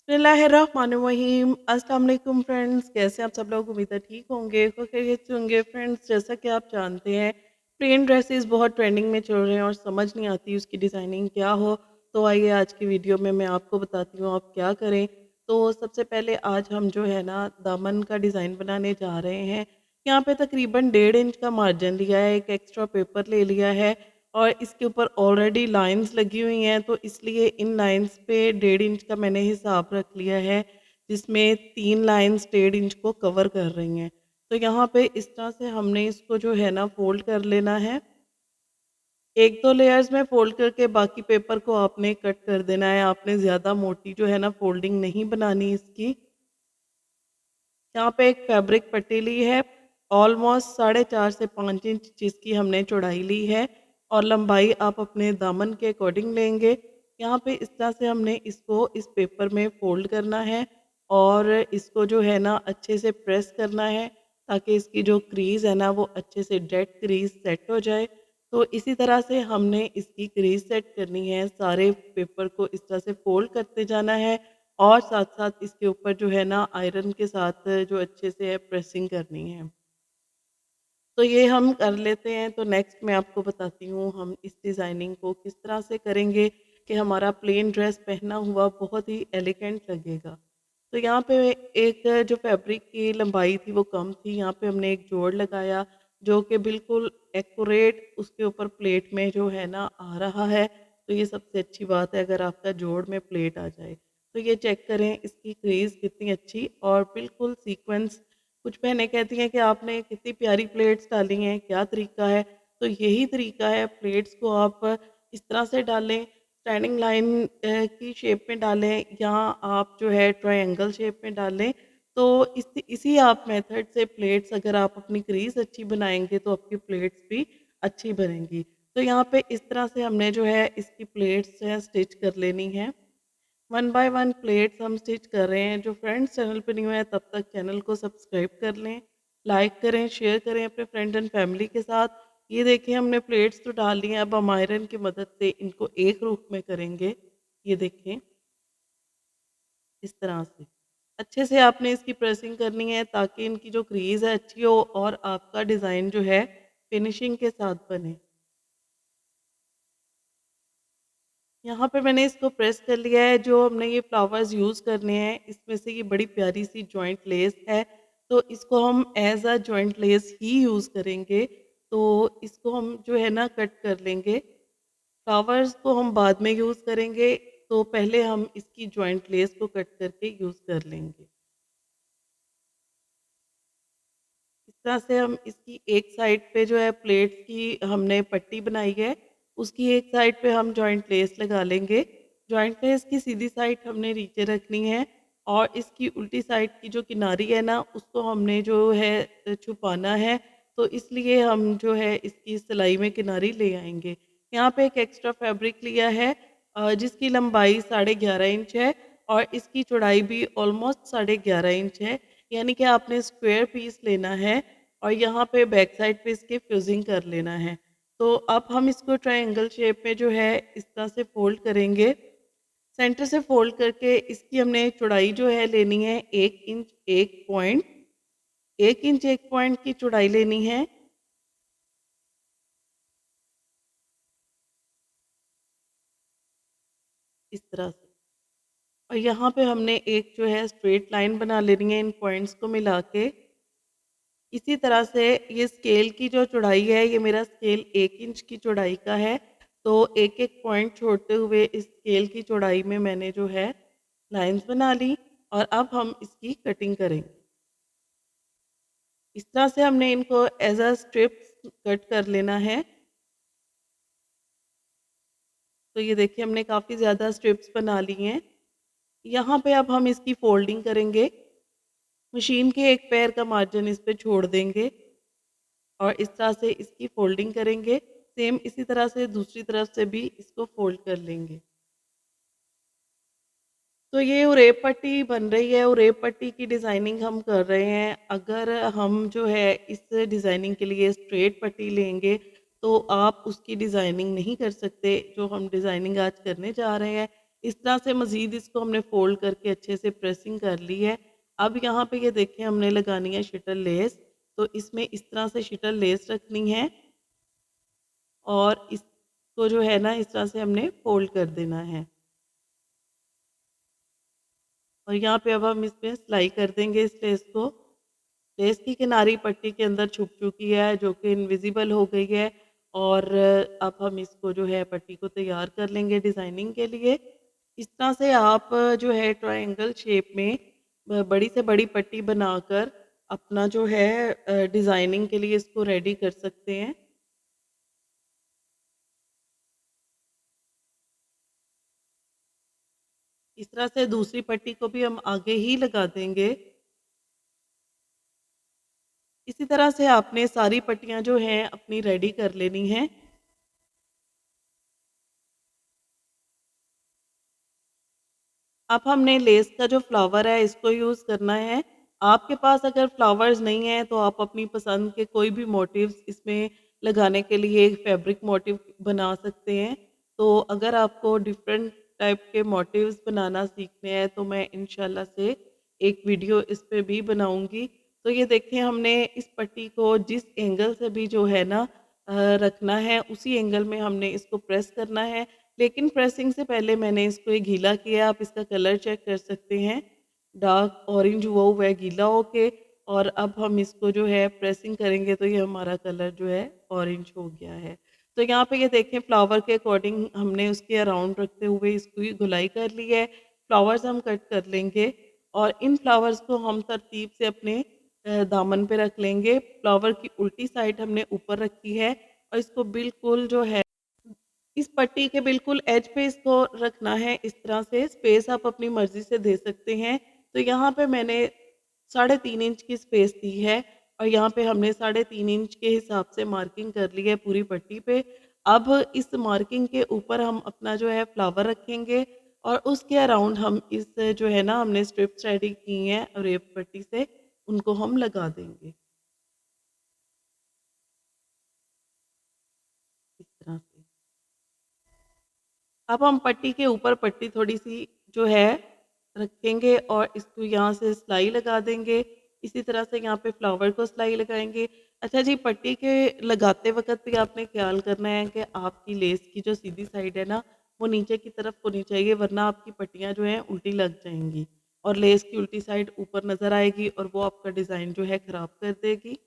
बिस्मिल्लाहिर्रहमानिर्रहीम। अस्सलाम वालेकुम फ्रेंड्स, कैसे आप सब लोग? उम्मीद है ठीक होंगे, खैरियत से होंगे। फ्रेंड्स, जैसा कि आप जानते हैं, प्लेन ड्रेसेस बहुत ट्रेंडिंग में चल रहे हैं और समझ नहीं आती उसकी डिज़ाइनिंग क्या हो। तो आइए आज की वीडियो में मैं आपको बताती हूँ आप क्या करें। तो सबसे पहले आज हम जो है ना दामन का डिज़ाइन बनाने जा रहे हैं। यहाँ पे तकरीबन 1.5 इंच का मार्जिन लिया है, एक एक्स्ट्रा पेपर ले लिया है और इसके ऊपर ऑलरेडी लाइंस लगी हुई हैं, तो इसलिए इन लाइंस पे 1.5 इंच का मैंने हिसाब रख लिया है, जिसमें 3 लाइंस 1.5 इंच को कवर कर रही हैं। तो यहाँ पे इस तरह से हमने इसको जो है ना फ़ोल्ड कर लेना है। 1-2 लेयर्स में फ़ोल्ड करके बाकी पेपर को आपने कट कर देना है। आपने ज़्यादा मोटी जो है ना फ़ोल्डिंग नहीं बनानी इसकी। यहाँ पे एक फैब्रिक पट्टी ली है, ऑलमोस्ट 4.5 से 5 इंच जिसकी हमने चौड़ाई ली है और लंबाई आप अपने दामन के अकॉर्डिंग लेंगे। यहाँ पे इस तरह से हमने इसको इस पेपर में फ़ोल्ड करना है और इसको जो है ना अच्छे से प्रेस करना है ताकि इसकी जो क्रीज़ है ना वो अच्छे से डेड क्रीज़ सेट हो जाए। तो इसी तरह से हमने इसकी क्रीज़ सेट करनी है, सारे पेपर को इस तरह से फ़ोल्ड करते जाना है और साथ-साथ इसके ऊपर जो है ना आयरन के साथ जो अच्छे से है प्रेसिंग करनी है। तो ये हम कर लेते हैं, तो नेक्स्ट मैं आपको बताती हूँ हम इस डिज़ाइनिंग को किस तरह से करेंगे कि हमारा प्लेन ड्रेस पहना हुआ बहुत ही एलिगेंट लगेगा। तो यहाँ पे एक जो फैब्रिक की लंबाई थी वो कम थी, यहाँ पे हमने एक जोड़ लगाया जो कि बिल्कुल एक्यूरेट उसके ऊपर प्लेट में जो है ना आ रहा है। तो ये सबसे अच्छी बात है अगर आपका जोड़ में प्लेट आ जाए। तो ये चेक करें इसकी क्रीज़ कितनी अच्छी और बिल्कुल सीक्वेंस। कुछ बहनें कहती हैं कि आपने कितनी प्यारी प्लेट्स डाली हैं, क्या तरीका है? तो यही तरीका है, प्लेट्स को आप इस तरह से डालें, स्टैंडिंग लाइन की शेप में डालें या आप जो है ट्रायंगल शेप में डालें। तो इसी आप मेथड से प्लेट्स अगर आप अपनी क्रीज़ अच्छी बनाएँगे तो आपकी प्लेट्स भी अच्छी बनेंगी। तो यहाँ पे इस तरह से हमने जो है इसकी प्लेट्स जो है स्टिच कर लेनी है। 1 बाय 1 प्लेट्स हम स्टिच कर रहे हैं। जो फ्रेंड्स चैनल पे न्यू है तब तक चैनल को सब्सक्राइब कर लें, लाइक करें, शेयर करें अपने फ्रेंड एंड फैमिली के साथ। ये देखिए हमने प्लेट्स तो डाल ली हैं, अब हम आयरन की मदद से इनको एक रूप में करेंगे। ये देखें इस तरह से। अच्छे से आपने इसकी प्रेसिंग करनी है ताकि इनकी जो क्रीज़ है अच्छी हो और आपका डिज़ाइन जो है फिनिशिंग के साथ बने। यहाँ पे मैंने इसको प्रेस कर लिया है। जो हमने ये फ्लावर्स यूज़ करने हैं, इसमें से ये बड़ी प्यारी सी जॉइंट लेस है, तो इसको हम as a joint lace he use करेंगे। तो इसको हम जो है ना कट कर लेंगे। फ्लावर्स को हम बाद में यूज़ करेंगे, तो पहले हम इसकी जॉइंट लेस को कट करके यूज़ कर लेंगे। इस तरह से हम इसकी एक साइड पे जो है प्लेट्स की हमने पट्टी बनाई है, उसकी एक साइड पे हम जॉइंट लेस लगा लेंगे। जॉइंट लेस की सीधी साइड हमने नीचे रखनी है और इसकी उल्टी साइड की जो किनारी है ना, उसको हमने जो है छुपाना है, तो इसलिए हम जो है इसकी सिलाई में किनारी ले आएँगे। यहाँ पे एक एक्स्ट्रा फैब्रिक लिया है जिसकी लंबाई 11.5 इंच है और इसकी चौड़ाई भी ऑलमोस्ट 11.5 इंच है। यानी कि आपने स्क्वायर पीस लेना है और यहाँ पे बैक साइड पे इसके फ्यूजिंग कर लेना है। तो अब हम इसको ट्रायंगल शेप में जो है इस तरह से फोल्ड करेंगे। सेंटर से फोल्ड करके इसकी हमने चौड़ाई जो है लेनी है 1 इंच 1 पॉइंट, 1 इंच 1 पॉइंट की चौड़ाई लेनी है इस तरह से। और यहाँ पे हमने एक जो है स्ट्रेट लाइन बना लेनी है इन पॉइंट्स को मिला के। इसी तरह से ये स्केल की जो चौड़ाई है, ये मेरा स्केल 1 इंच की चौड़ाई का है। तो एक-एक पॉइंट छोड़ते हुए इस स्केल की चौड़ाई में मैंने जो है लाइन्स बना ली और अब हम इसकी कटिंग करेंगे। इस तरह से हमने इनको एज़ अ स्ट्रिप्स कट कर लेना है। तो ये देखिए हमने काफ़ी ज़्यादा स्ट्रिप्स बना ली हैं। यहाँ पे अब हम इसकी फ़ोल्डिंग करेंगे। मशीन के एक पैर का मार्जिन इस पे छोड़ देंगे और इस तरह से इसकी फ़ोल्डिंग करेंगे। सेम इसी तरह से दूसरी तरफ से भी इसको फ़ोल्ड कर लेंगे। तो ये उरेब पट्टी बन रही है, उरेब पट्टी की डिज़ाइनिंग हम कर रहे हैं। अगर हम जो है इस डिज़ाइनिंग के लिए स्ट्रेट पट्टी लेंगे, तो आप उसकी डिज़ाइनिंग नहीं कर सकते, जो हम डिज़ाइनिंग आज करने जा रहे हैं। इस तरह से मज़ीद इसको हमने फ़ोल्ड करके अच्छे से प्रेसिंग कर ली है। अब यहाँ पे ये देखें हमने लगानी है शटल लेस, तो इसमें इस तरह से शटल लेस रखनी है और इसको जो है ना इस तरह से हमने फ़ोल्ड कर देना है। और यहाँ पे अब हम इसमें सिलाई कर देंगे इस लेस को। लेस की किनारी पट्टी के अंदर छुप चुकी है जो कि इनविजिबल हो गई है और अब हम इसको जो है पट्टी को तैयार कर लेंगे डिज़ाइनिंग के लिए। इस तरह से आप जो है ट्रायंगल शेप में बड़ी से बड़ी पट्टी बनाकर अपना जो है डिज़ाइनिंग के लिए इसको रेडी कर सकते हैं। इस तरह से दूसरी पट्टी को भी हम आगे ही लगा देंगे। इसी तरह से आपने सारी पट्टियाँ जो हैं अपनी रेडी कर लेनी हैं। अब हमने लेस का जो फ्लावर है इसको यूज़ करना है। आपके पास अगर फ्लावर्स नहीं हैं तो आप अपनी पसंद के कोई भी मोटिव्स इसमें लगाने के लिए एक फैब्रिक मोटिव बना सकते हैं। तो अगर आपको डिफरेंट टाइप के मोटिव्स बनाना सीखने हैं तो मैं इंशाल्लाह से एक वीडियो इस पे भी बनाऊँगी। तो ये देखें हमने इस पट्टी को जिस एंगल से भी जो है ना रखना है उसी एंगल में हमने इसको प्रेस करना है। लेकिन प्रेसिंग से पहले मैंने इसको ये गीला किया, आप इसका कलर चेक कर सकते हैं। डार्क ऑरेंज हुआ है गीला होके और अब हम इसको जो है प्रेसिंग करेंगे तो ये हमारा कलर जो है ऑरेंज हो गया है। तो यहाँ पे ये देखें फ्लावर के अकॉर्डिंग हमने उसके अराउंड रखते हुए इसको ये गुलाई कर ली है। फ्लावर्स हम कट कर लेंगे और इन फ्लावर्स को हम तरतीब से अपने दामन पे रख लेंगे। फ्लावर की उल्टी साइड हमने ऊपर रखी है और इसको बिल्कुल जो है इस पट्टी के बिल्कुल एज पे इसको रखना है। इस तरह से स्पेस आप अपनी मर्ज़ी से दे सकते हैं। तो यहाँ पे मैंने 3.5 इंच की स्पेस दी है और यहाँ पे हमने 3.5 इंच के हिसाब से मार्किंग कर ली है पूरी पट्टी पे। अब इस मार्किंग के ऊपर हम अपना जो है फ्लावर रखेंगे और उसके अराउंड हम इस जो है ना हमने स्ट्रिप्स रेडी की हैं रेप पट्टी से, उनको हम लगा देंगे इस तरह से। अब हम पट्टी के ऊपर पट्टी थोड़ी-सी जो है रखेंगे और इसको यहाँ से सिलाई लगा देंगे। इसी तरह से यहाँ पे फ्लावर को सिलाई लगाएँगे। अच्छा जी, पट्टी के लगाते वक़्त भी आपने ख़्याल करना है कि आपकी लेस की जो सीधी साइड है ना, वो नीचे की तरफ होनी चाहिए वरना आपकी पट्टियाँ जो हैं उल्टी लग जाएँगी और लेस की उल्टी साइड ऊपर नज़र आएगी और वो आपका डिज़ाइन जो है ख़राब कर देगी।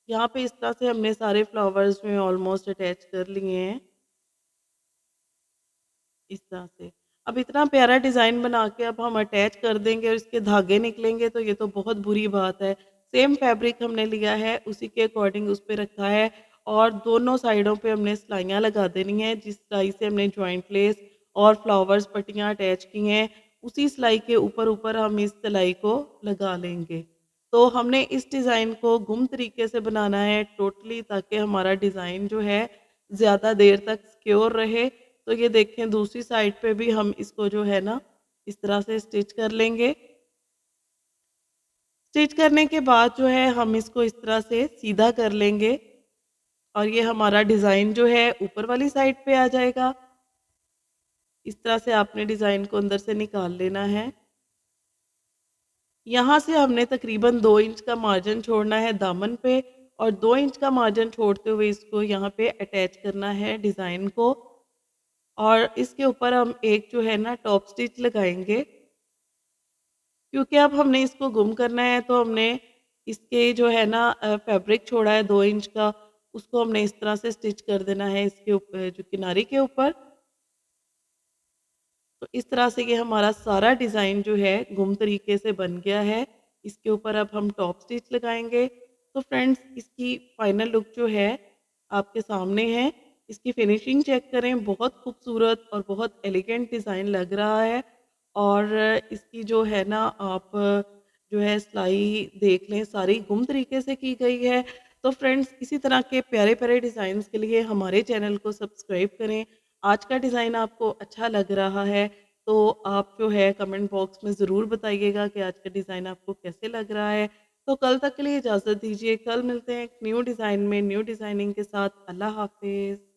यहाँ पे इस तरह से हमने सारे फ्लावर्स जो हैं ऑलमोस्ट अटैच कर लिए हैं। इस तरह से। अब इतना प्यारा डिज़ाइन बना के अब हम अटैच कर देंगे और इसके धागे निकलेंगे तो ये तो बहुत बुरी बात है। सेम फैब्रिक हमने लिया है, उसी के अकॉर्डिंग उस पे रखा है और दोनों साइडों पे हमने सिलाइयाँ लगा देनी हैं। जिस सिलाई से हमने जॉइंट लेस और फ्लावर्स पट्टियाँ अटैच की हैं, उसी सिलाई के ऊपर-ऊपर हम इस सिलाई को लगा लेंगे। तो हमने इस डिज़ाइन को गुम तरीके से बनाना है टोटली ताकि हमारा डिज़ाइन जो है ज़्यादा देर तक सिक्योर रहे। तो ये देखें दूसरी साइड पे भी हम इसको जो है ना इस तरह से स्टिच कर लेंगे। स्टिच करने के बाद जो है हम इसको इस तरह से सीधा कर लेंगे और ये हमारा डिज़ाइन जो है ऊपर वाली साइड पे आ जाएगा। इस तरह से आपने डिज़ाइन को अंदर से निकाल लेना है। यहाँ से हमने तकरीबन 2 इंच का मार्जिन छोड़ना है दामन पे और 2 इंच का मार्जिन छोड़ते हुए इसको यहाँ पे अटैच करना है डिज़ाइन को और इसके ऊपर हम एक जो है ना टॉप स्टिच लगाएँगे। क्योंकि अब हमने इसको गुम करना है तो हमने इसके जो है ना फैब्रिक छोड़ा है 2 इंच का, उसको हमने इस तरह से स्टिच कर देना है इसके जो किनारे के ऊपर। तो इस तरह से ये हमारा सारा डिज़ाइन जो है गुम तरीके से बन गया है। इसके ऊपर अब हम टॉप स्टिच लगाएँगे। तो फ्रेंड्स इसकी फाइनल लुक जो है आपके सामने है। इसकी फिनिशिंग चेक करें, बहुत खूबसूरत और बहुत एलिगेंट डिज़ाइन लग रहा है। और इसकी जो है ना आप जो है सिलाई देख लें सारी गुम तरीके से की गई है। तो फ्रेंड्स इसी तरह के प्यारे-प्यारे डिज़ाइंस के लिए हमारे चैनल को सब्सक्राइब करें। आज का डिज़ाइन आपको अच्छा लग रहा है तो आप जो है कमेंट बॉक्स में ज़रूर बताइएगा कि आज का डिज़ाइन आपको कैसे लग रहा है। तो कल तक के लिए इजाज़त दीजिए। कल मिलते हैं एक न्यू डिज़ाइन में, न्यू डिज़ाइनिंग के साथ। अल्लाह हाफ़िज़।